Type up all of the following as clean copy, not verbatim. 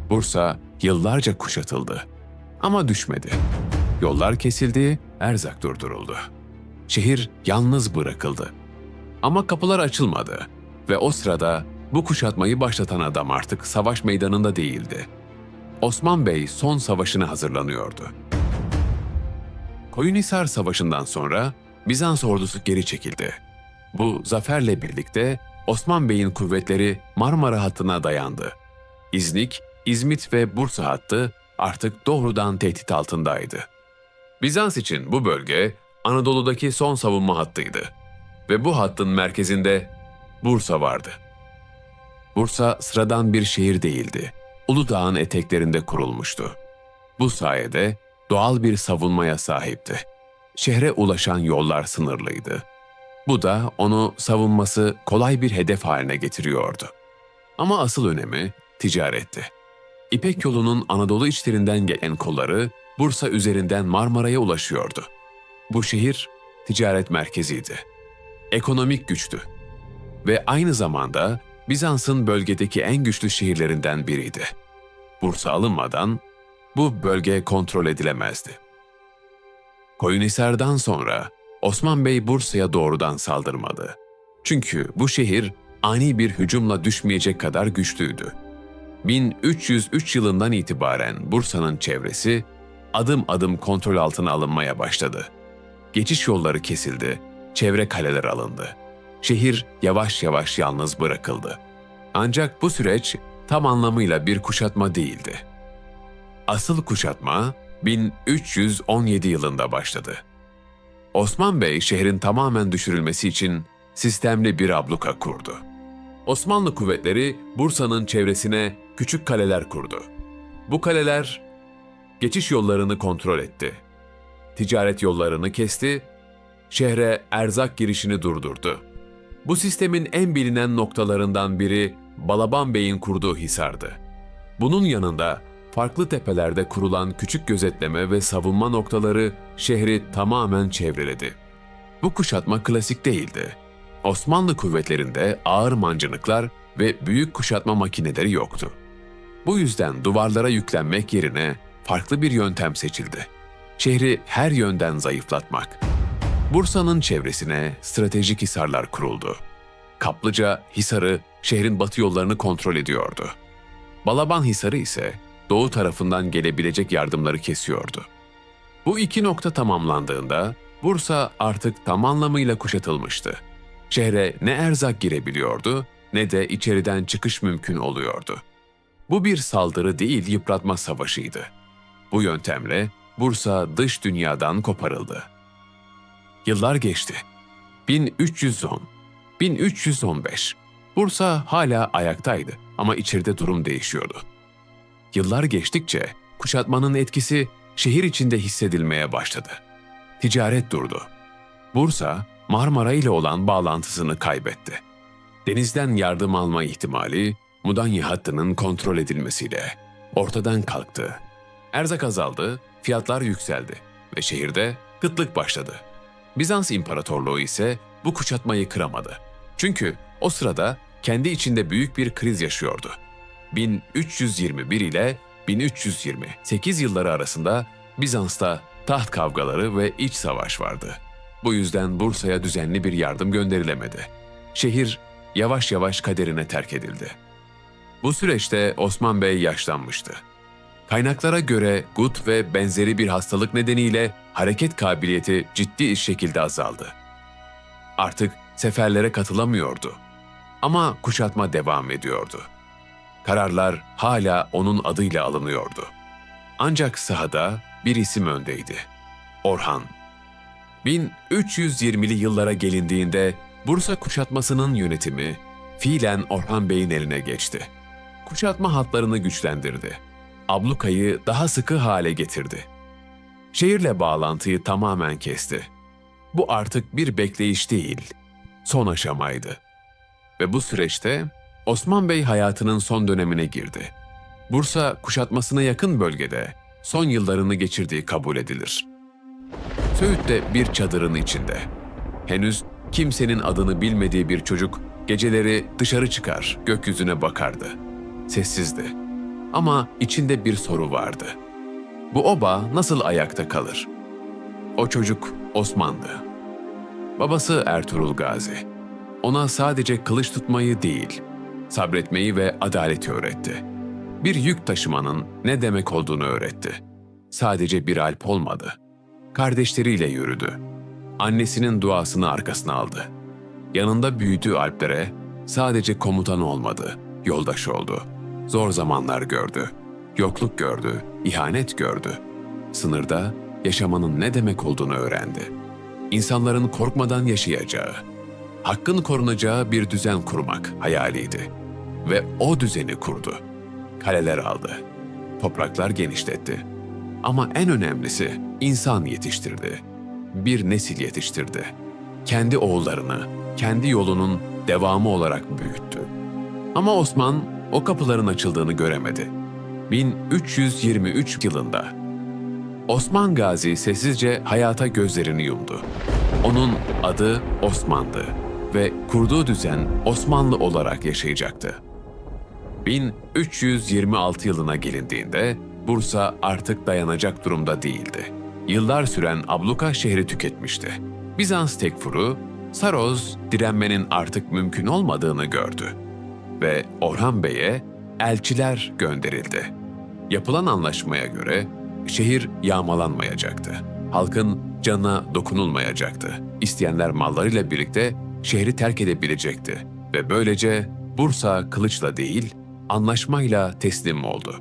Bursa yıllarca kuşatıldı. Ama düşmedi. Yollar kesildi, erzak durduruldu. Şehir yalnız bırakıldı. Ama kapılar açılmadı ve o sırada bu kuşatmayı başlatan adam artık savaş meydanında değildi. Osman Bey son savaşına hazırlanıyordu. Koyunhisar Savaşı'ndan sonra Bizans ordusu geri çekildi. Bu zaferle birlikte Osman Bey'in kuvvetleri Marmara hattına dayandı. İznik, İzmit ve Bursa hattı artık doğrudan tehdit altındaydı. Bizans için bu bölge Anadolu'daki son savunma hattıydı ve bu hattın merkezinde Bursa vardı. Bursa sıradan bir şehir değildi. Uludağ'ın eteklerinde kurulmuştu. Bu sayede doğal bir savunmaya sahipti. Şehre ulaşan yollar sınırlıydı. Bu da onu savunması kolay bir hedef haline getiriyordu. Ama asıl önemi ticaretti. İpek yolunun Anadolu içlerinden gelen kolları Bursa üzerinden Marmara'ya ulaşıyordu. Bu şehir ticaret merkeziydi. Ekonomik güçtü. Ve aynı zamanda Bizans'ın bölgedeki en güçlü şehirlerinden biriydi. Bursa alınmadan bu bölge kontrol edilemezdi. Koyunhisar'dan sonra Osman Bey Bursa'ya doğrudan saldırmadı. Çünkü bu şehir ani bir hücumla düşmeyecek kadar güçlüydü. 1303 yılından itibaren Bursa'nın çevresi adım adım kontrol altına alınmaya başladı. Geçiş yolları kesildi, çevre kaleler alındı. Şehir yavaş yavaş yalnız bırakıldı. Ancak bu süreç tam anlamıyla bir kuşatma değildi. Asıl kuşatma 1317 yılında başladı. Osman Bey şehrin tamamen düşürülmesi için sistemli bir abluka kurdu. Osmanlı kuvvetleri Bursa'nın çevresine küçük kaleler kurdu. Bu kaleler geçiş yollarını kontrol etti. Ticaret yollarını kesti, şehre erzak girişini durdurdu. Bu sistemin en bilinen noktalarından biri Balaban Bey'in kurduğu hisardı. Bunun yanında farklı tepelerde kurulan küçük gözetleme ve savunma noktaları şehri tamamen çevreledi. Bu kuşatma klasik değildi. Osmanlı kuvvetlerinde ağır mancınıklar ve büyük kuşatma makineleri yoktu. Bu yüzden duvarlara yüklenmek yerine farklı bir yöntem seçildi. Şehri her yönden zayıflatmak. Bursa'nın çevresine stratejik hisarlar kuruldu. Kaplıca Hisarı şehrin batı yollarını kontrol ediyordu. Balaban Hisarı ise doğu tarafından gelebilecek yardımları kesiyordu. Bu iki nokta tamamlandığında Bursa artık tam anlamıyla kuşatılmıştı. Şehre ne erzak girebiliyordu ne de içeriden çıkış mümkün oluyordu. Bu bir saldırı değil, yıpratma savaşıydı. Bu yöntemle Bursa dış dünyadan koparıldı. Yıllar geçti. 1310, 1315. Bursa hala ayaktaydı ama içeride durum değişiyordu. Yıllar geçtikçe kuşatmanın etkisi şehir içinde hissedilmeye başladı. Ticaret durdu. Bursa, Marmara ile olan bağlantısını kaybetti. Denizden yardım alma ihtimali Mudanya hattının kontrol edilmesiyle ortadan kalktı. Erzak azaldı, fiyatlar yükseldi ve şehirde kıtlık başladı. Bizans İmparatorluğu ise bu kuşatmayı kıramadı. Çünkü o sırada kendi içinde büyük bir kriz yaşıyordu. 1321 ile 1328 yılları arasında Bizans'ta taht kavgaları ve iç savaş vardı. Bu yüzden Bursa'ya düzenli bir yardım gönderilemedi. Şehir yavaş yavaş kaderine terk edildi. Bu süreçte Osman Bey yaşlanmıştı. Kaynaklara göre gut ve benzeri bir hastalık nedeniyle hareket kabiliyeti ciddi şekilde azaldı. Artık seferlere katılamıyordu. Ama kuşatma devam ediyordu. Kararlar hala onun adıyla alınıyordu. Ancak sahada bir isim öndeydi. Orhan. 1320'li yıllara gelindiğinde Bursa kuşatmasının yönetimi fiilen Orhan Bey'in eline geçti. Kuşatma hatlarını güçlendirdi. Ablukayı daha sıkı hale getirdi. Şehirle bağlantıyı tamamen kesti. Bu artık bir bekleyiş değil, son aşamaydı. Ve bu süreçte Osman Bey hayatının son dönemine girdi. Bursa kuşatmasına yakın bölgede son yıllarını geçirdiği kabul edilir. Söğüt'te bir çadırın içinde. Henüz kimsenin adını bilmediği bir çocuk geceleri dışarı çıkar, gökyüzüne bakardı. Sessizdi. Ama içinde bir soru vardı. Bu oba nasıl ayakta kalır? O çocuk Osman'dı. Babası Ertuğrul Gazi. Ona sadece kılıç tutmayı değil, sabretmeyi ve adaleti öğretti. Bir yük taşımanın ne demek olduğunu öğretti. Sadece bir alp olmadı. Kardeşleriyle yürüdü. Annesinin duasını arkasına aldı. Yanında büyüdüğü alplere sadece komutan olmadı, yoldaş oldu. Zor zamanlar gördü. Yokluk gördü, ihanet gördü. Sınırda yaşamanın ne demek olduğunu öğrendi. İnsanların korkmadan yaşayacağı, hakkın korunacağı bir düzen kurmak hayaliydi. Ve o düzeni kurdu. Kaleler aldı, topraklar genişletti. Ama en önemlisi insan yetiştirdi. Bir nesil yetiştirdi. Kendi oğullarını, kendi yolunun devamı olarak büyüttü. Ama Osman o kapıların açıldığını göremedi. 1323 yılında Osman Gazi sessizce hayata gözlerini yumdu. Onun adı Osman'dı ve kurduğu düzen Osmanlı olarak yaşayacaktı. 1326 yılına gelindiğinde Bursa artık dayanacak durumda değildi. Yıllar süren abluka şehri tüketmişti. Bizans tekfuru, Saroz direnmenin artık mümkün olmadığını gördü ve Orhan Bey'e elçiler gönderildi. Yapılan anlaşmaya göre şehir yağmalanmayacaktı. Halkın canına dokunulmayacaktı. İsteyenler mallarıyla birlikte şehri terk edebilecekti ve böylece Bursa kılıçla değil, anlaşmayla teslim oldu.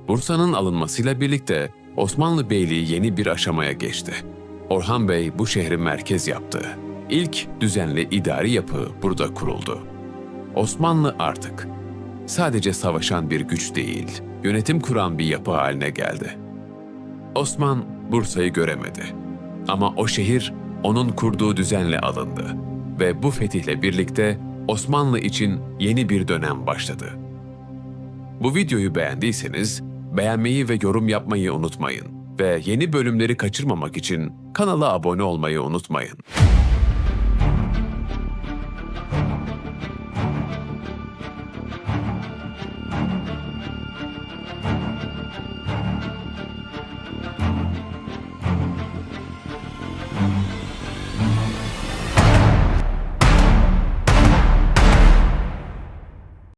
Bursa'nın alınmasıyla birlikte Osmanlı Beyliği yeni bir aşamaya geçti. Orhan Bey bu şehri merkez yaptı. İlk düzenli idari yapı burada kuruldu. Osmanlı artık sadece savaşan bir güç değil, yönetim kuran bir yapı haline geldi. Osman Bursa'yı göremedi. Ama o şehir onun kurduğu düzenle alındı ve bu fetihle birlikte Osmanlı için yeni bir dönem başladı. Bu videoyu beğendiyseniz beğenmeyi ve yorum yapmayı unutmayın ve yeni bölümleri kaçırmamak için kanala abone olmayı unutmayın.